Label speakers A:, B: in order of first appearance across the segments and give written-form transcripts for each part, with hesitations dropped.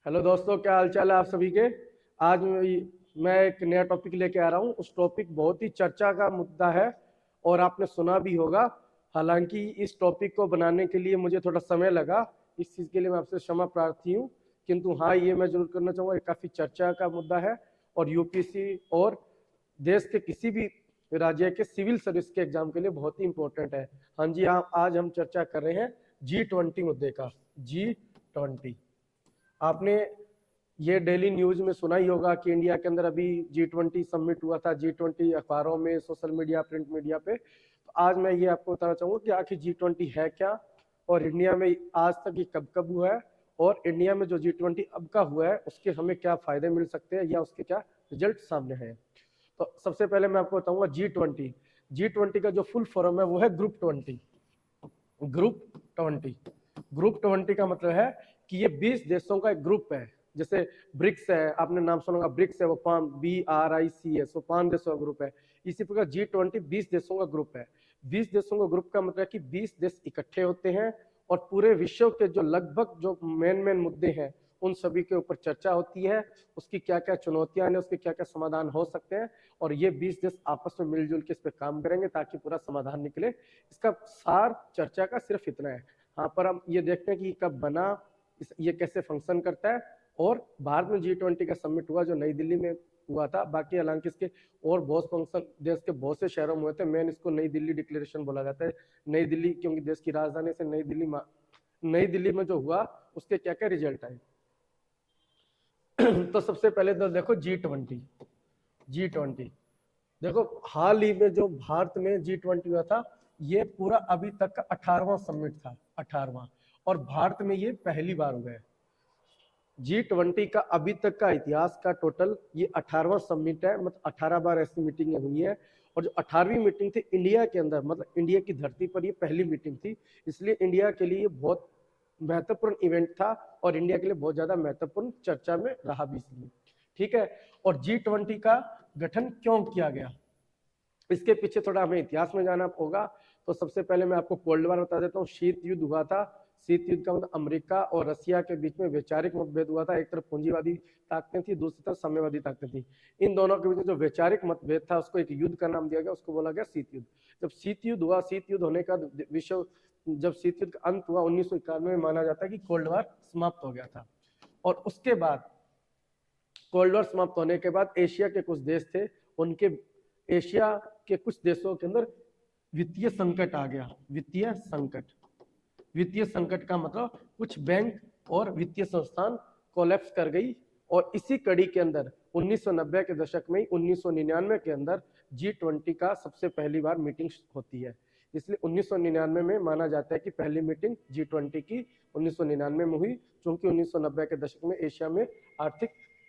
A: Hello दोस्तों, क्या हाल चाल है आप सभी के। आज मैं एक नया टॉपिक लेके आ रहा हूँ। उस टॉपिक बहुत ही चर्चा का मुद्दा है और आपने सुना भी होगा। हालांकि इस टॉपिक को बनाने के लिए मुझे थोड़ा समय लगा, इस चीज़ के लिए मैं आपसे क्षमा प्रार्थी हूँ। किंतु हाँ, ये मैं जरूर करना चाहूँगा, ये काफ़ी चर्चा का मुद्दा है और यूपीएससी और देश के किसी भी राज्य के सिविल सर्विस के एग्जाम के लिए बहुत ही इंपॉर्टेंट है। हाँ जी, आज हम चर्चा कर रहे हैं G20 मुद्दे का। G20 आपने ये डेली न्यूज में सुना ही होगा कि इंडिया के अंदर अभी G20 समिट हुआ था। G20 अखबारों में, सोशल मीडिया, प्रिंट मीडिया पे। तो आज मैं ये आपको बताना चाहूंगा कि आखिर G20 है क्या और इंडिया में आज तक ये कब कब हुआ है और इंडिया में जो G20 अब का हुआ है उसके हमें क्या फायदे मिल सकते हैं या उसके क्या रिजल्ट सामने हैं। तो सबसे पहले मैं आपको बताऊंगा G20 का जो फुल फॉर्म है वो है ग्रुप 20। ग्रुप 20 का मतलब है कि ये 20 देशों का एक ग्रुप है। जैसे ब्रिक्स है, आपने नाम सुना होगा, ब्रिक्स है, वो BRICS, वो 5 देशों का ग्रुप है। इसी प्रकार G20 20 देशों का ग्रुप है। 20 देशों का ग्रुप का मतलब है कि 20 देश इकट्ठे होते हैं और पूरे विश्व के जो लगभग जो मेन मुद्दे हैं उन सभी के ऊपर चर्चा होती है। उसकी क्या क्या चुनौतियां हैं, उसके क्या क्या समाधान हो सकते हैं और ये 20 देश आपस में मिलजुल के इस पर काम करेंगे ताकि पूरा समाधान निकले। इसका सार चर्चा का सिर्फ इतना है। हाँ, पर हम ये देखते हैं कि कब बना, ये कैसे फंक्शन करता है। और भारत में G20 का समिट हुआ जो नई दिल्ली में हुआ था। बाकी हालांकि इसके और बहुत फंक्शन देश के बहुत से शहरों में हुए थे। मेन इसको नई दिल्ली डिक्लेरेशन बोला जाता है। नई दिल्ली क्योंकि देश की राजधानी से नई दिल्ली में जो हुआ उसके क्या क्या रिजल्ट आए। तो सबसे पहले तो देखो G20 देखो, हाल ही में जो भारत में G20 हुआ था, ये पूरा अभी तक का 18वां समिट था। 18वां। और भारत में ये पहली बार हुआ है। G20 का अभी तक का इतिहास का टोटल ये 18वां समिट है। मतलब 18 बार ऐसी मीटिंगें हुई है और जो 18वीं मीटिंग थी इंडिया के अंदर, मतलब इंडिया की धरती पर ये पहली मीटिंग थी। इसलिए इंडिया के लिए बहुत महत्वपूर्ण इवेंट था और इंडिया के लिए बहुत ज्यादा महत्वपूर्ण चर्चा में रहा भी इसलिए। ठीक है। और G20 का गठन क्यों किया गया, इसके पीछे थोड़ा हमें इतिहास में जाना होगा। तो सबसे पहले मैं आपको कोल्ड वार बता देता हूँ। शीत युद्ध हुआ था। शीत युद्ध का मतलब अमेरिका और रसिया के बीच में वैचारिक मतभेद हुआ था। एक तरफ पूंजीवादी ताकतें थी, दूसरी तरफ साम्यवादी ताकतें थी। इन दोनों के बीच जो वैचारिक मतभेद था उसको एक युद्ध का नाम दिया गया, उसको बोला गया शीत युद्ध। जब शीत युद्ध हुआ, शीत युद्ध होने का विश्व जब शीत युद्ध का अंत हुआ 1991 में, माना जाता है कि कोल्ड वार समाप्त हो गया था। और उसके बाद कोल्ड वॉर समाप्त होने के बाद एशिया के कुछ देश थे, उनके एशिया के कुछ देशों के अंदर वित्तीय संकट आ गया। वित्तीय संकट का मतलब कुछ बैंक और वित्तीय संस्थान कोलैप्स कर गई। और इसी कड़ी के अंदर 1990 के दशक में 1999 के अंदर G20 का सबसे पहली बार मीटिंग होती है। इसलिए 1999 में माना जाता है कि पहली मीटिंग G20 की 1999 में हुई, क्योंकि 1990 के दशक में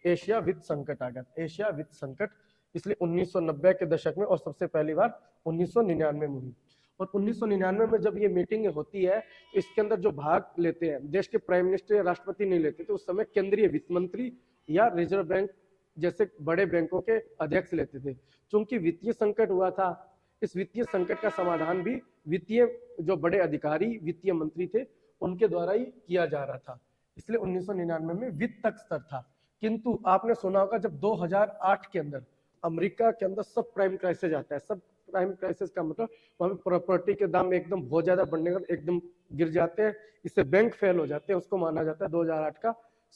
A: एशिया वित्त संकट आ गया। एशिया वित्त संकट इसलिए 1990 के दशक में और सबसे पहली बार 1999 में हुई। और 1999 में जब ये मीटिंग होती है तो इसके अंदर जो भाग लेते हैं देश के प्राइम मिनिस्टर या राष्ट्रपति नहीं लेते थे। उस समय केंद्रीय वित्त मंत्री या रिजर्व बैंक जैसे बड़े बैंकों के अध्यक्ष लेते थे। क्योंकि वित्तीय संकट हुआ था, इस वित्तीय संकट का समाधान भी वित्तीय जो बड़े अधिकारी वित्तीय मंत्री थे उनके द्वारा ही किया जा रहा था। इसलिए 1999 में वित्त तक स्तर था। किंतु आपने सुना होगा जब 2008 के अंदर अमेरिका के अंदर सब प्राइम क्राइसिस आता है। सब प्राइम क्राइसिस का मतलब वहां प्रॉपर्टी के दाम एकदम बहुत ज्यादा बढ़ने का एकदम गिर जाते हैं, इससे बैंक फेल हो जाते हैं। उसको माना जाता है 2008 का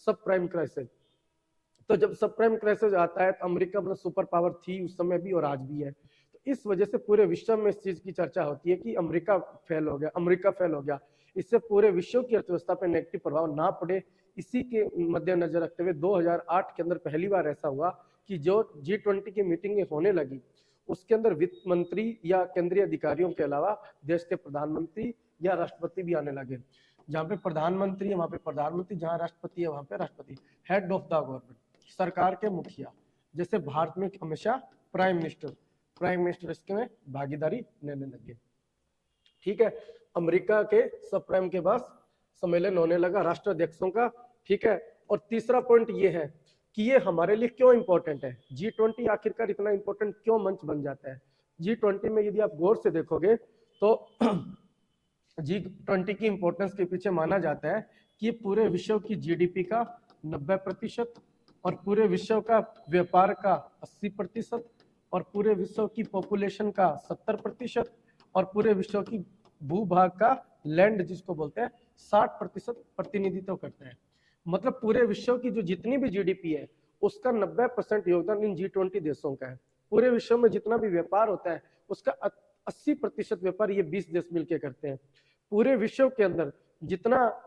A: सब प्राइम क्राइसिस। तो जब सब प्राइम क्राइसिस आता है तो अमेरिका मतलब सुपर पावर थी उस समय भी और आज भी है। तो इस वजह से पूरे विश्व में इस चीज की चर्चा होती है कि अमेरिका फेल हो गया। इससे पूरे विश्व की अर्थव्यवस्था पर नेगेटिव प्रभाव ना पड़े, इसी के मद्देनजर रखते हुए 2008 के अंदर पहली बार ऐसा हुआ कि जो G20 की मीटिंग होने लगी उसके अंदर वित्त मंत्री या केंद्रीय अधिकारियों के अलावा देश के प्रधानमंत्री या राष्ट्रपति भी आने लगे। जहाँ पे प्रधानमंत्री है वहां पे प्रधानमंत्री, जहाँ राष्ट्रपति है वहां पे राष्ट्रपति, हेड ऑफ द गवर्नमेंट, सरकार के मुखिया। जैसे भारत में हमेशा प्राइम मिनिस्टर इसके में भागीदारी लेने लगे। ठीक है। अमेरिका के सब प्राइम के पास सम्मेलन होने लगा राष्ट्राध्यक्षों का। ठीक है। और तीसरा पॉइंट ये है कि ये हमारे लिए क्यों इंपॉर्टेंट है। G20 आखिरकार इतना इंपॉर्टेंट क्यों मंच बन जाता है। G20 में यदि आप गौर से देखोगे तो G20 की इंपॉर्टेंस के पीछे माना जाता है कि पूरे विश्व की जीडीपी का 90%, और पूरे विश्व का व्यापार का 80%, और पूरे विश्व की पॉपुलेशन का 70%, और पूरे विश्व की भूभाग का लैंड जिसको बोलते हैं 60% प्रतिनिधित्व करते हैं। मतलब पूरे विश्व की जो जितनी भी जीडीपी है उसका 90% योगदान इन G20 देशों का है। पूरे विश्व में जितना भी व्यापार होता है उसका 80% व्यापार ये 20 देश मिलकर करते हैं। पूरे विश्व के अंदर जितना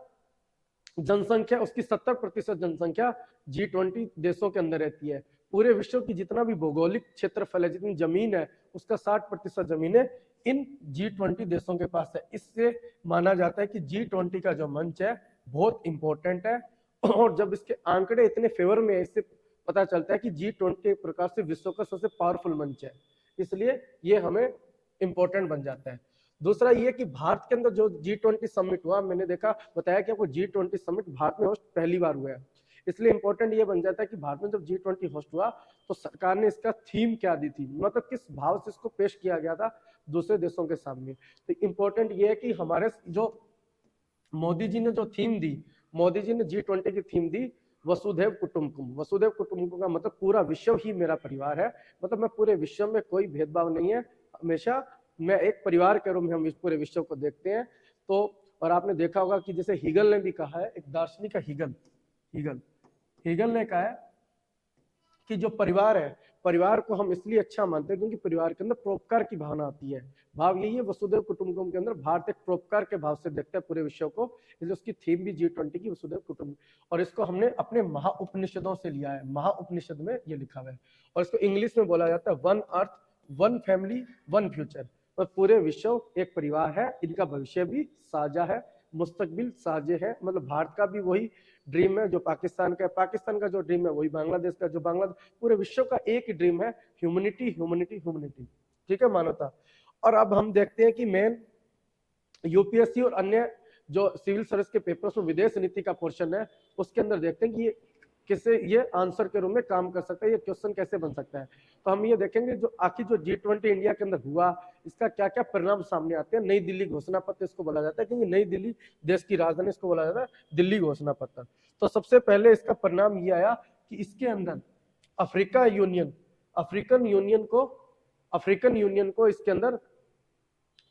A: जनसंख्या उसकी 70% जनसंख्या G20 देशों के अंदर रहती है। पूरे विश्व की जितना भी भौगोलिक क्षेत्रफल है, जितनी जमीन है, उसका 60% जमीनें इन G20 देशों के पास है। इससे माना जाता है कि G20 का जो मंच है बहुत इंपॉर्टेंट है, और जब इसके आंकड़े इतने फेवर में है, इससे पता चलता है कि G20 एक प्रकार से विश्व का सबसे पावरफुल मंच है, इसलिए ये हमें इंपॉर्टेंट बन जाता है। दूसरा ये कि भारत के अंदर जो G20 समिट हुआ, मैंने देखा बताया कि आपको G20 समिट भारत में होस्ट पहली बार हुआ है, इसलिए इंपॉर्टेंट ये बन जाता है कि भारत में जब G20 होस्ट हुआ तो सरकार ने इसका थीम क्या दी थी, मतलब किस भाव से इसको पेश किया गया था दूसरे देशों के सामने। तो इंपॉर्टेंट ये है कि हमारे जो मोदी जी ने जो थीम दी, मोदी जी ने G20 की थीम दी वसुधैव कुटुंबकम। वसुधैव कुटुंबकम का मतलब पूरा विश्व ही मेरा परिवार है, मतलब मैं पूरे विश्व में कोई भेदभाव नहीं है, हमेशा मैं एक परिवार के रूप में हम इस पूरे विश्व को देखते हैं। तो और आपने देखा होगा कि जैसे हिगल ने भी कहा है, एक दार्शनिक है हिगल ने कहा है कि जो परिवार है, परिवार को हम इसलिए अच्छा मानते हैं क्योंकि परिवार के अंदर परोपकार की भावना आती है। भाव यही है, वसुधैव कुटुंबकम के अंदर भारत एक परोपकार के भाव से देखता है पूरे विश्व को, इसलिए उसकी थीम भी G20 की वसुधैव कुटुंबकम, और इसको हमने अपने महाउपनिषदों से लिया है, महाउपनिषद में ये लिखा हुआ है, और इसको इंग्लिश में बोला जाता है one earth one family one future. और पूरे विश्व एक परिवार है, इनका भविष्य भी साझा है, मुस्तकबिल साझे है, मतलब भारत का भी वही ड्रीम है जो पाकिस्तान का है, पाकिस्तान का जो ड्रीम है वही बांग्लादेश का, जो बांग्लादेश, पूरे विश्व का एक ही ड्रीम है, ह्यूमैनिटी ह्यूमैनिटी ह्यूमैनिटी, ठीक है, मानवता। और अब हम देखते हैं कि मेन यूपीएससी और अन्य जो सिविल सर्विस के पेपर्स में विदेश नीति का पोर्शन है, उसके अंदर देखते हैं कि ये किसे ये आंसर के रूप में काम कर सकता है, ये क्वेश्चन कैसे बन सकता है। तो हम ये देखेंगे जो आखिर जो G20 इंडिया के अंदर हुआ, इसका क्या क्या परिणाम सामने आते हैं। नई दिल्ली घोषणा पत्र इसको बोला जाता है, क्योंकि नई दिल्ली देश की राजधानी, इसको बोला जाता है दिल्ली घोषणा पत्र। तो सबसे पहले इसका परिणाम ये आया कि इसके अंदर अफ्रीकन यूनियन को इसके अंदर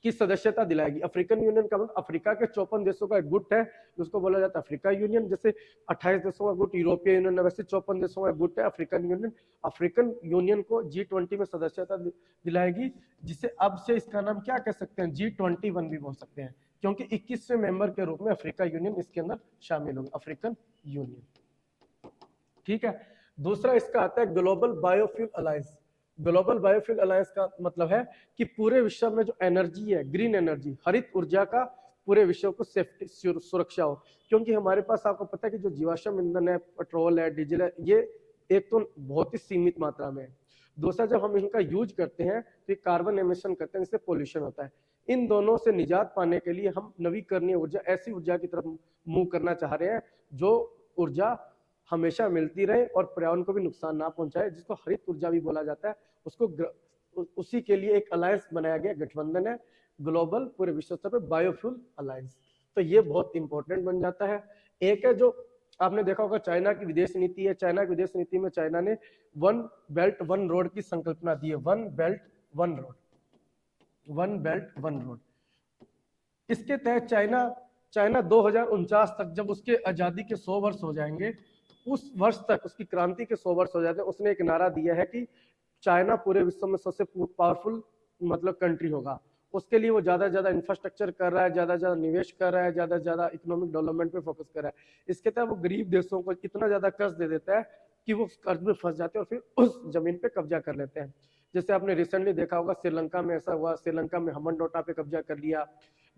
A: की सदस्यता दिलाएगी। अफ्रीकन यूनियन का मतलब अफ्रीका के 54 देशों का एक गुट है, जिसको बोला जाता है अफ्रीका यूनियन। जैसे 28 देशों का गुट यूरोपीय यूनियन है, वैसे 54 देशों का गुट है अफ्रीकन यूनियन। अफ्रीकन यूनियन को G20 में सदस्यता दिलाएगी, जिसे अब से इसका नाम क्या कह सकते हैं, G21 भी बोल सकते हैं, क्योंकि 21वें मेंबर के रूप में अफ्रीका यूनियन इसके अंदर शामिल होगा, अफ्रीकन यूनियन, ठीक है। दूसरा इसका आता है global biofuel alliance. Global biofuel alliance का मतलब है कि पूरे विश्व में जो एनर्जी है, ग्रीन एनर्जी, हरित ऊर्जा का पूरे विश्व को सेफ्टी सुरक्षा हो, क्योंकि हमारे पास आपको पता है कि जो जीवाश्म ईंधन है, पेट्रोल है, डीजल है, ये एक तो बहुत ही सीमित मात्रा में है, दूसरा जब हम इनका यूज करते हैं तो कार्बन एमिशन करते हैं, इससे पोल्यूशन होता है। इन दोनों से निजात पाने के लिए हम नवीकरणीय ऊर्जा, ऐसी ऊर्जा की तरफ मूव करना चाह रहे हैं जो ऊर्जा हमेशा मिलती रहे और पर्यावरण को भी नुकसान ना पहुंचाए, जिसको हरित ऊर्जा भी बोला जाता है। उसको उसी के लिए एक अलायंस बनाया गया, गठबंधन है ग्लोबल, पूरे विश्व स्तर पर बायोफ्यूल अलायंस। तो ये बहुत इंपॉर्टेंट बन जाता है। एक है जो आपने देखा होगा चाइना की विदेश नीति है, चाइना की विदेश नीति में चाइना ने वन बेल्ट वन रोड की संकल्पना दी है, वन बेल्ट वन रोड। इसके तहत चाइना 2049 तक, जब उसके आजादी के 100 वर्ष हो जाएंगे, उस वर्ष तक, उसकी क्रांति के 100 वर्ष हो जाते हैं, उसने एक नारा दिया है कि चाइना पूरे विश्व में सबसे पावरफुल मतलब कंट्री होगा। उसके लिए वो ज्यादा से ज्यादा इंफ्रास्ट्रक्चर कर रहा है, ज्यादा से ज्यादा निवेश कर रहा है, ज्यादा से ज्यादा इकोनॉमिक डेवलपमेंट पे फोकस कर रहा है। इसके तहत वो गरीब देशों को इतना ज्यादा कर्ज दे देता है कि वो कर्ज में फंस जाते हैं और फिर उस जमीन पे कब्जा कर लेते हैं। जैसे आपने रिसेंटली देखा होगा श्रीलंका में ऐसा हुआ, श्रीलंका में हम्बनटोटा पे कब्जा कर लिया,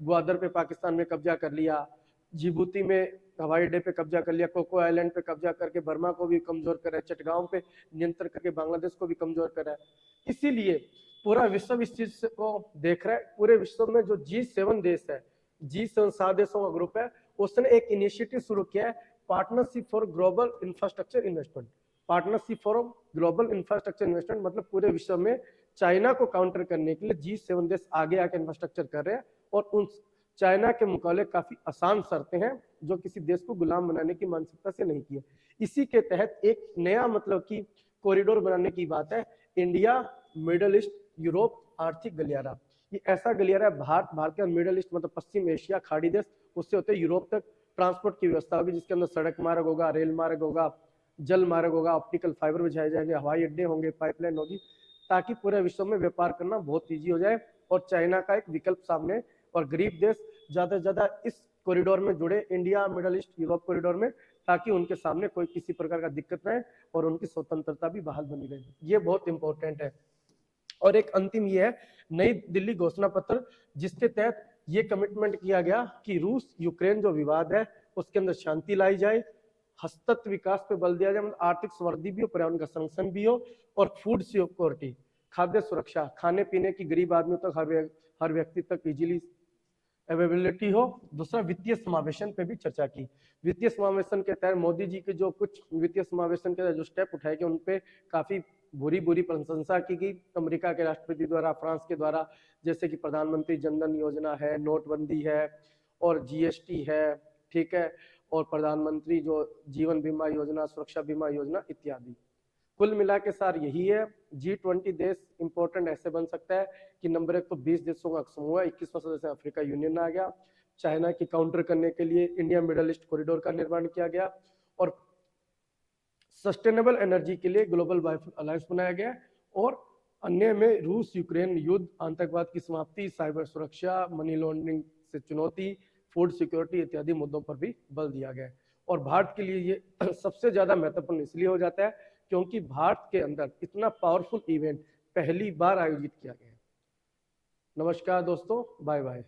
A: ग्वादर पे पाकिस्तान में कब्जा कर लिया, जिबूती में हवाई अड्डे पे कब्जा कर लिया, कोको आइलैंड पे कब्जा करके बर्मा को भी कमजोर करा है, चटगांव पे नियंत्रण करके बांग्लादेश को भी कमजोर करा है। इसीलिए पूरा विश्व इस चीज को देख रहा है। पूरे विश्व में जो G7 देश है, G7 7 देशों का ग्रुप है, उसने एक इनिशिएटिव शुरू किया है, partnership for global infrastructure investment. Partnership for global infrastructure investment मतलब पूरे विश्व में चाइना को काउंटर करने के लिए G7 देश आगे आके इंफ्रास्ट्रक्चर कर रहे हैं, और उन चाइना के मुकाबले काफी आसान शर्तें हैं जो किसी देश को गुलाम बनाने की मानसिकता से नहीं की है। इसी के तहत एक नया मतलब कि कॉरिडोर बनाने की बात है, इंडिया मिडल ईस्ट यूरोप आर्थिक गलियारा। ये ऐसा गलियारा है, भारत का मिडल ईस्ट मतलब पश्चिम एशिया खाड़ी देश, उससे होते यूरोप तक ट्रांसपोर्ट की व्यवस्था होगी, जिसके अंदर सड़क मार्ग होगा, रेल मार्ग होगा, जल मार्ग होगा, ऑप्टिकल फाइबर बिछाए जाएंगे, हवाई अड्डे होंगे, पाइपलाइन होगी, ताकि पूरे विश्व में व्यापार करना बहुत ईजी हो जाए और चाइना का एक विकल्प सामने और गरीब देश ज्यादा से ज्यादा इस कॉरिडोर में जुड़े, India middle east Europe corridor में, ताकि उनके सामने कोई किसी प्रकार का दिक्कत न है और उनकी स्वतंत्रता भी बहाल बनी रहे। ये बहुत इंपॉर्टेंट है। और एक अंतिम ये है नई दिल्ली घोषणा पत्र, जिसके तहत ये कमिटमेंट किया गया कि रूस यूक्रेन जो विवाद है उसके अंदर शांति लाई जाए, हस्तत्व विकास पे बल दिया जाए, मतलब आर्थिक समृद्धि भी हो, पर्यावरण का संरक्षण भी हो, और फूड सिक्योरिटी खाद्य सुरक्षा, खाने पीने की गरीब आदमी तक हर व्यक्ति तक इजीली अवेलेबिलिटी हो। दूसरा वित्तीय समावेशन पे भी चर्चा की। वित्तीय समावेशन के तहत मोदी जी के जो कुछ वित्तीय समावेशन के जो स्टेप उठाए गए उन पे काफी बुरी प्रशंसा की गई अमेरिका के राष्ट्रपति द्वारा, फ्रांस के द्वारा, जैसे कि प्रधानमंत्री जनधन योजना है, नोटबंदी है और जीएसटी है, ठीक है, और प्रधानमंत्री जो जीवन बीमा योजना, सुरक्षा बीमा योजना इत्यादि। कुल मिला के सार यही है, G20 देश इंपॉर्टेंट ऐसे बन सकता है कि नंबर 1 तो 20 देशों का समूह है, 21वां सदस्य अफ्रीका यूनियन आ गया, चाइना की काउंटर करने के लिए इंडिया मिडल ईस्ट कॉरिडोर का निर्माण किया गया, और सस्टेनेबल एनर्जी के लिए ग्लोबल बायोफ्यूल अलायंस बनाया गया, और अन्य में रूस यूक्रेन युद्ध, आतंकवाद की समाप्ति, साइबर सुरक्षा, मनी लॉन्ड्रिंग से चुनौती, फूड सिक्योरिटी इत्यादि मुद्दों पर भी बल दिया गया है। और भारत के लिए ये सबसे ज्यादा महत्वपूर्ण इसलिए हो जाता है क्योंकि भारत के अंदर इतना पावरफुल इवेंट पहली बार आयोजित किया गया है। नमस्कार दोस्तों, बाय बाय।